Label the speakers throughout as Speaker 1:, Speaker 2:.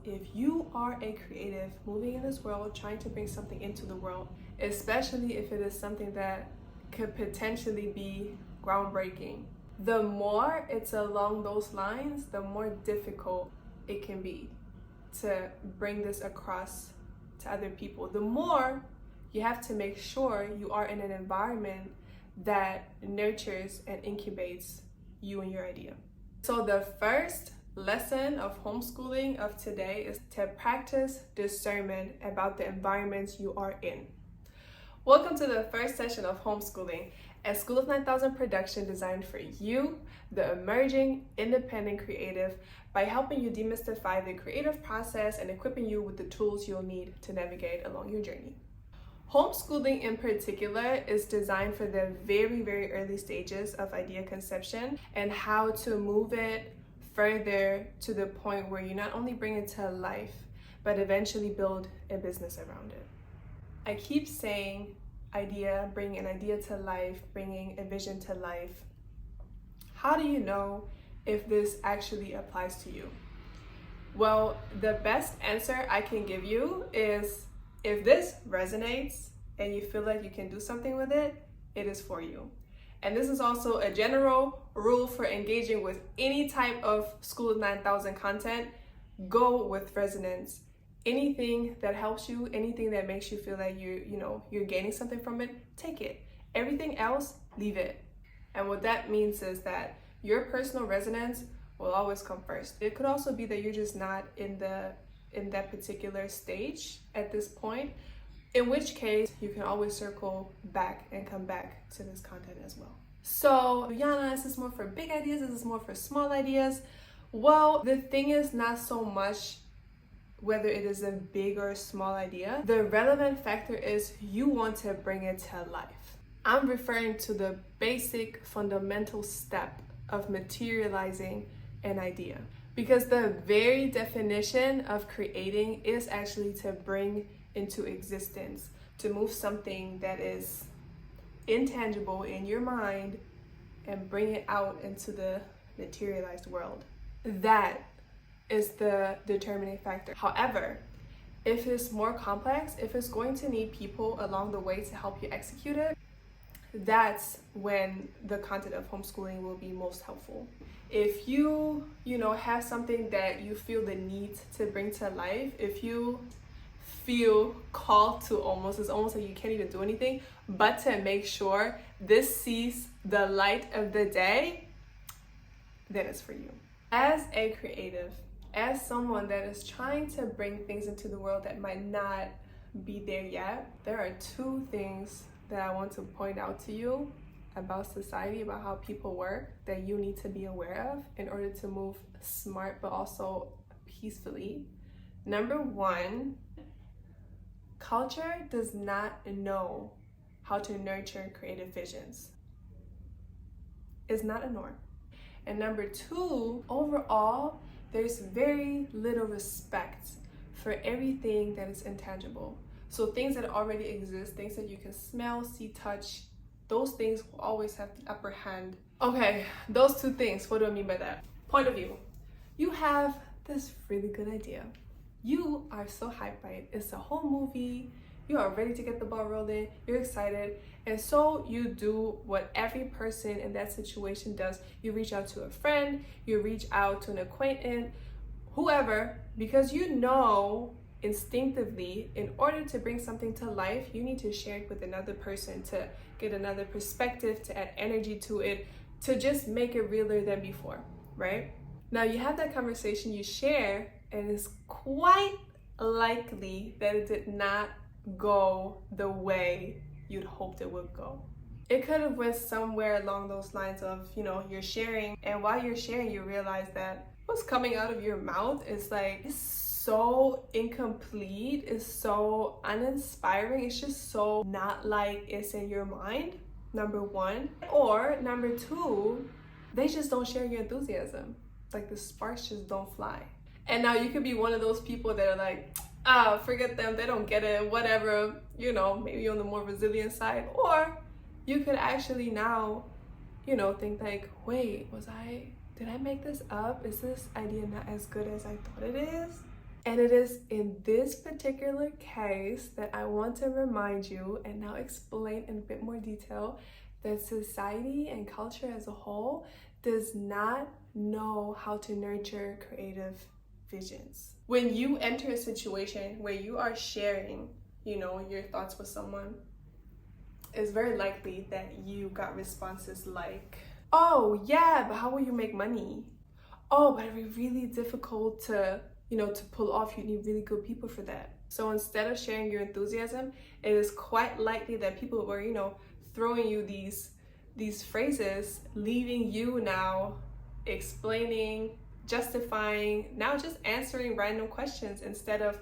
Speaker 1: if you are a creative moving in this world, trying to bring something into the world, especially if it is something that could potentially be groundbreaking, the more it's along those lines, the more difficult it can be to bring this across to other people. The more you have to make sure you are in an environment that nurtures and incubates you and your idea. So the first lesson of homeschooling of today is to practice discernment about the environments you are in. Welcome to the first session of homeschooling, a School of 9000 production designed for you, the emerging independent creative, by helping you demystify the creative process and equipping you with the tools you'll need to navigate along your journey. Homeschooling in particular is designed for the very, very early stages of idea conception and how to move it further to the point where you not only bring it to life, but eventually build a business around it. I keep saying idea, bringing an idea to life, bringing a vision to life. How do you know if this actually applies to you? Well, the best answer I can give you is if this resonates and you feel like you can do something with it, it is for you. And this is also a general rule for engaging with any type of School of 9000 content. Go with resonance. Anything that helps you, anything that makes you feel like you're gaining something from it, take it. Everything else, leave it. And what that means is that your personal resonance will always come first. It could also be that you're just not in that particular stage at this point, in which case you can always circle back and come back to this content as well. So, Yana, is this more for big ideas? Is this more for small ideas? Well, the thing is not so much whether it is a big or a small idea. The relevant factor is you want to bring it to life. I'm referring to the basic fundamental step of materializing an idea, because the very definition of creating is actually to bring into existence, to move something that is intangible in your mind and bring it out into the materialized world. That is the determining factor. However, if it's more complex, if it's going to need people along the way to help you execute it, that's when the content of homeschooling will be most helpful. If you have something that you feel the need to bring to life, if you feel called to it's almost like you can't even do anything but to make sure this sees the light of the day, then it's for you. As a creative, as someone that is trying to bring things into the world that might not be there yet, there are two things that I want to point out to you about society, about how people work, that you need to be aware of in order to move smart but also peacefully. Number one, culture does not know how to nurture creative visions. It's not a norm. And number two, overall, there's very little respect for everything that is intangible. So things that already exist, things that you can smell, see, touch, those things will always have the upper hand. Okay, those two things, what do I mean by that? Point of view. You have this really good idea. You are so hyped by it. It's a whole movie. You are ready to get the ball rolling. You're excited. And so you do what every person in that situation does. You reach out to a friend, you reach out to an acquaintance, whoever, because you know instinctively, in order to bring something to life, you need to share it with another person to get another perspective, to add energy to it, to just make it realer than before, right? Now you have that conversation, you share, and it's quite likely that it did not go the way you'd hoped it would go. It could have went somewhere along those lines of, you're sharing, and while you're sharing, you realize that what's coming out of your mouth is it's so incomplete, it's so uninspiring, it's just so not like it's in your mind, number one. Or number two, they just don't share your enthusiasm. Like the sparks just don't fly. And now you could be one of those people that are like, forget them, they don't get it, whatever, maybe on the more resilient side. Or you could actually now, think like, wait, did I make this up? Is this idea not as good as I thought it is? And it is in this particular case that I want to remind you and now explain in a bit more detail that society and culture as a whole does not know how to nurture creative visions. When you enter a situation where you are sharing, your thoughts with someone, it's very likely that you got responses like, oh yeah, but how will you make money? Oh, but it'd be really difficult to pull off. You need really good people for that. So instead of sharing your enthusiasm, it is quite likely that people were, throwing you these phrases, leaving you now explaining, justifying, now just answering random questions instead of,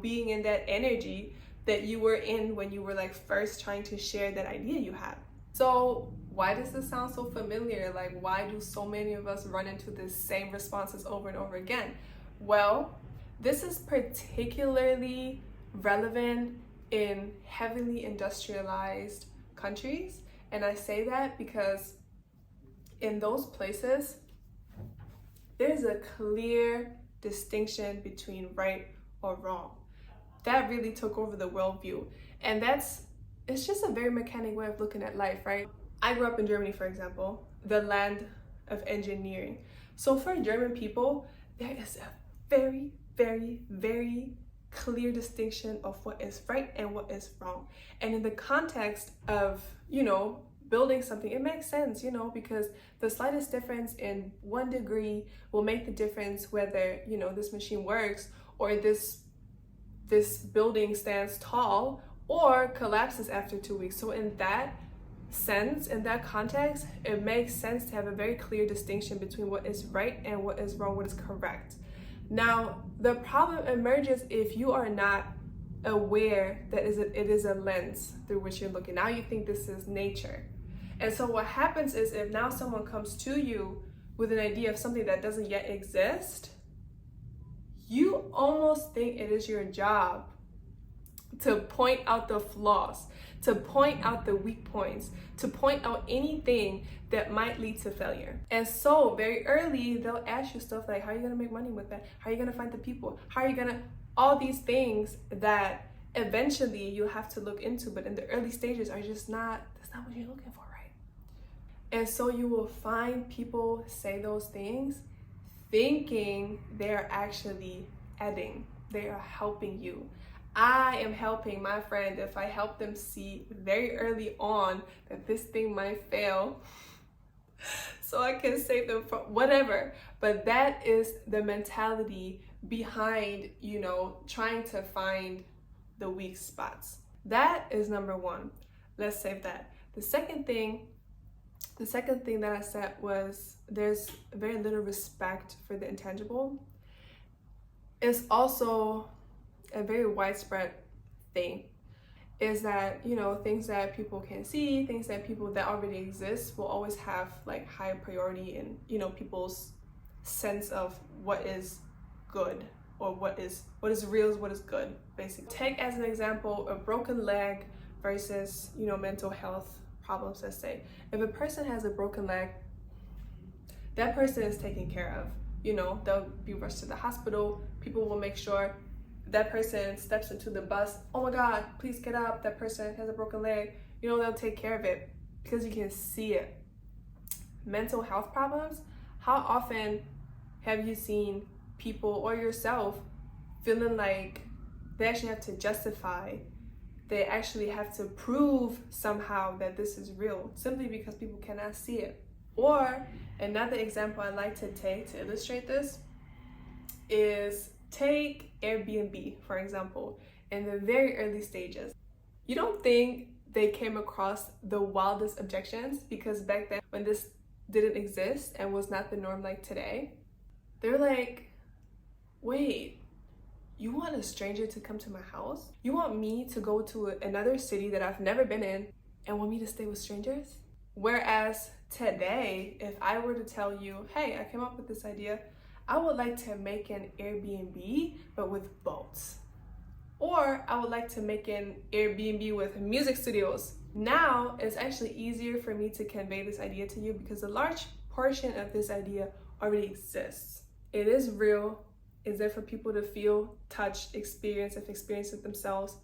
Speaker 1: being in that energy that you were in when you were like first trying to share that idea you had. So why does this sound so familiar? Like, why do so many of us run into the same responses over and over again? Well, this is particularly relevant in heavily industrialized countries. And I say that because in those places, there's a clear distinction between right or wrong. That really took over the worldview. And it's just a very mechanic way of looking at life, right? I grew up in Germany, for example, the land of engineering. So for German people, there is a very, very, very clear distinction of what is right and what is wrong. And in the context of, building something, it makes sense, because the slightest difference in 1 degree will make the difference whether, this machine works or this building stands tall or collapses after 2 weeks. So in that sense, in that context, it makes sense to have a very clear distinction between what is right and what is wrong, what is correct. Now, the problem emerges if you are not aware that it is a lens through which you're looking. Now you think this is nature. And so what happens is if now someone comes to you with an idea of something that doesn't yet exist, you almost think it is your job to point out the flaws, to point out the weak points, to point out anything that might lead to failure. And so very early, they'll ask you stuff like, how are you gonna make money with that? How are you gonna find the people? How are you gonna, all these things that eventually you'll have to look into, but in the early stages are just that's not what you're looking for, right? And so you will find people say those things thinking they're actually adding, they are helping you. I am helping my friend if I help them see very early on that this thing might fail so I can save them from whatever. But that is the mentality behind, trying to find the weak spots. That is number one. Let's save that. The second thing that I said was there's very little respect for the intangible. It's also a very widespread thing, is that things that people can see, things that already exist will always have like high priority in people's sense of what is good or what is real, what is good, basically. Take as an example a broken leg versus mental health problems. Let's say if a person has a broken leg, that person is taken care of. They'll be rushed to the hospital. People will make sure that person steps into the bus. Oh my God, please get up. That person has a broken leg. They'll take care of it because you can see it. Mental health problems. How often have you seen people or yourself feeling like they actually have to justify, they actually have to prove somehow that this is real simply because people cannot see it? Or another example I like to take to illustrate this is take Airbnb, for example. In the very early stages, you don't think they came across the wildest objections? Because back then, when this didn't exist and was not the norm like today, they're like, wait, you want a stranger to come to my house? You want me to go to another city that I've never been in and want me to stay with strangers? Whereas today, if I were to tell you, hey, I came up with this idea, I would like to make an Airbnb, but with boats. Or I would like to make an Airbnb with music studios. Now, it's actually easier for me to convey this idea to you because a large portion of this idea already exists. It is real, Is there for people to feel, touch, experience it themselves.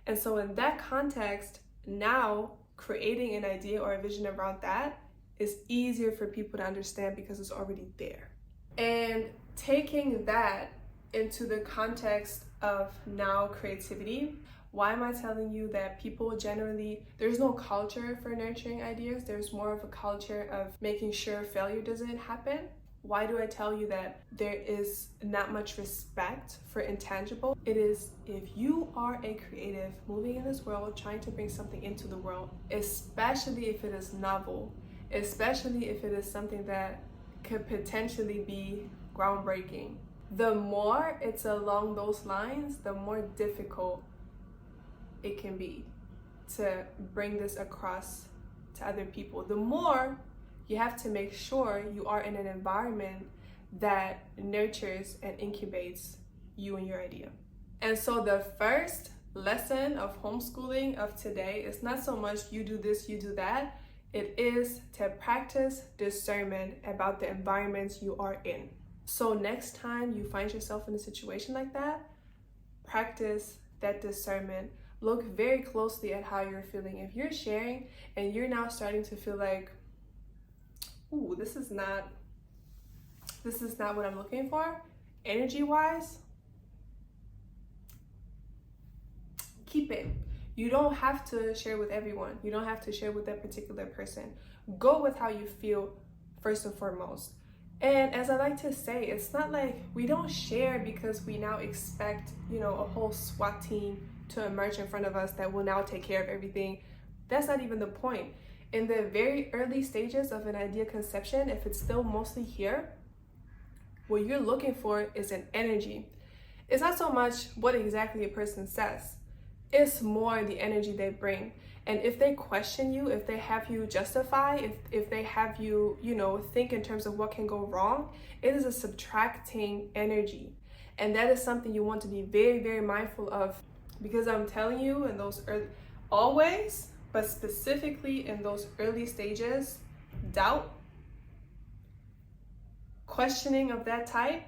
Speaker 1: And so in that context, now creating an idea or a vision around that is easier for people to understand because it's already there. And taking that into the context of now creativity, why am I telling you that people generally, there's no culture for nurturing ideas, there's more of a culture of making sure failure doesn't happen? Why do I tell you that there is not much respect for intangible? It is, if you are a creative moving in this world, trying to bring something into the world, especially if it is novel, especially if it is something that could potentially be groundbreaking, the more it's along those lines, the more difficult it can be to bring this across to other people. The more you have to make sure you are in an environment that nurtures and incubates you and your idea. And so the first lesson of homeschooling of today is not so much you do this, you do that. It is to practice discernment about the environments you are in. So next time you find yourself in a situation like that, practice that discernment. Look very closely at how you're feeling. If you're sharing and you're now starting to feel like, ooh, this is not what I'm looking for, energy-wise, keep it. You don't have to share with everyone. You don't have to share with that particular person. Go with how you feel first and foremost. And as I like to say, it's not like we don't share because we now expect, a whole SWAT team to emerge in front of us that will now take care of everything. That's not even the point. In the very early stages of an idea conception, if it's still mostly here, what you're looking for is an energy. It's not so much what exactly a person says. It's more the energy they bring. And if they question you, if they have you justify, if they have you, think in terms of what can go wrong, it is a subtracting energy. And that is something you want to be very, very mindful of, because I'm telling you, in those always, but specifically in those early stages, doubt, questioning of that type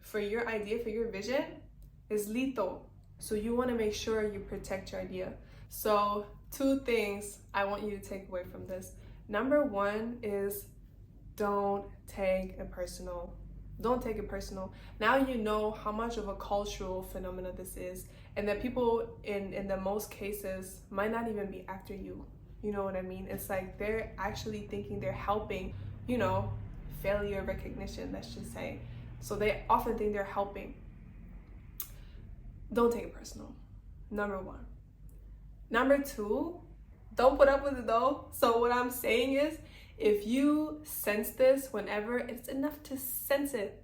Speaker 1: for your idea, for your vision, is lethal. So you want to make sure you protect your idea. So 2 things I want you to take away from this. Number 1 is don't take it personal. Don't take it personal. Now you know how much of a cultural phenomenon this is, and that people in the most cases might not even be after you. You know what I mean? It's like they're actually thinking they're helping, failure recognition, let's just say. So they often think they're helping. Don't take it personal. Number 1. Number 2, don't put up with it though. So what I'm saying is, if you sense this whenever it's enough to sense it,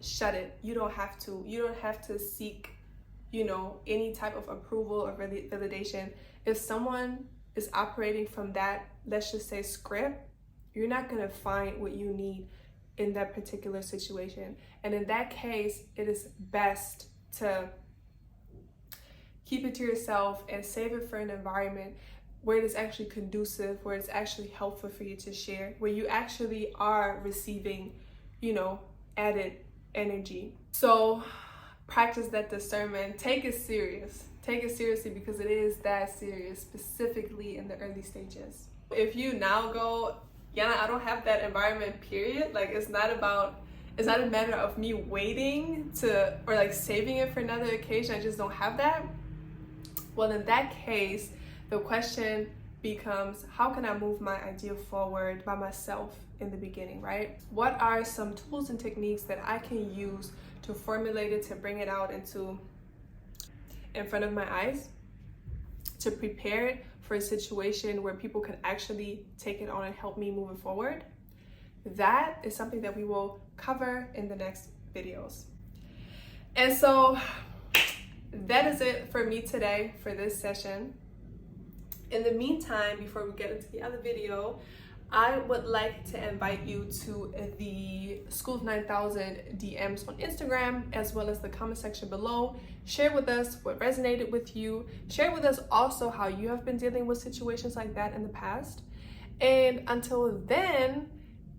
Speaker 1: shut it. You don't have to seek, any type of approval or validation. If someone is operating from that, let's just say, script, you're not gonna find what you need in that particular situation. And in that case, it is best to keep it to yourself and save it for an environment where it is actually conducive, where it's actually helpful for you to share, where you actually are receiving, added energy. So practice that discernment. Take it serious. Take it seriously, because it is that serious, specifically in the early stages. If you now go, Yana, I don't have that environment, period. Like, it's not a matter of me waiting or saving it for another occasion. I just don't have that. Well, in that case, the question becomes, how can I move my idea forward by myself in the beginning, right? What are some tools and techniques that I can use to formulate it, to bring it out in front of my eyes, to prepare it for a situation where people can actually take it on and help me move it forward? That is something that we will cover in the next videos. And so that is it for me today for this session. In the meantime, before we get into the other video, I would like to invite you to the School of 9000 DMs on Instagram, as well as the comment section below. Share with us what resonated with you. Share with us also how you have been dealing with situations like that in the past. And until then,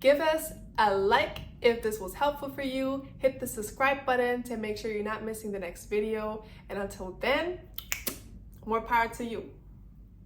Speaker 1: give us a like if this was helpful for you. Hit the subscribe button to make sure you're not missing the next video. And until then, more power to you.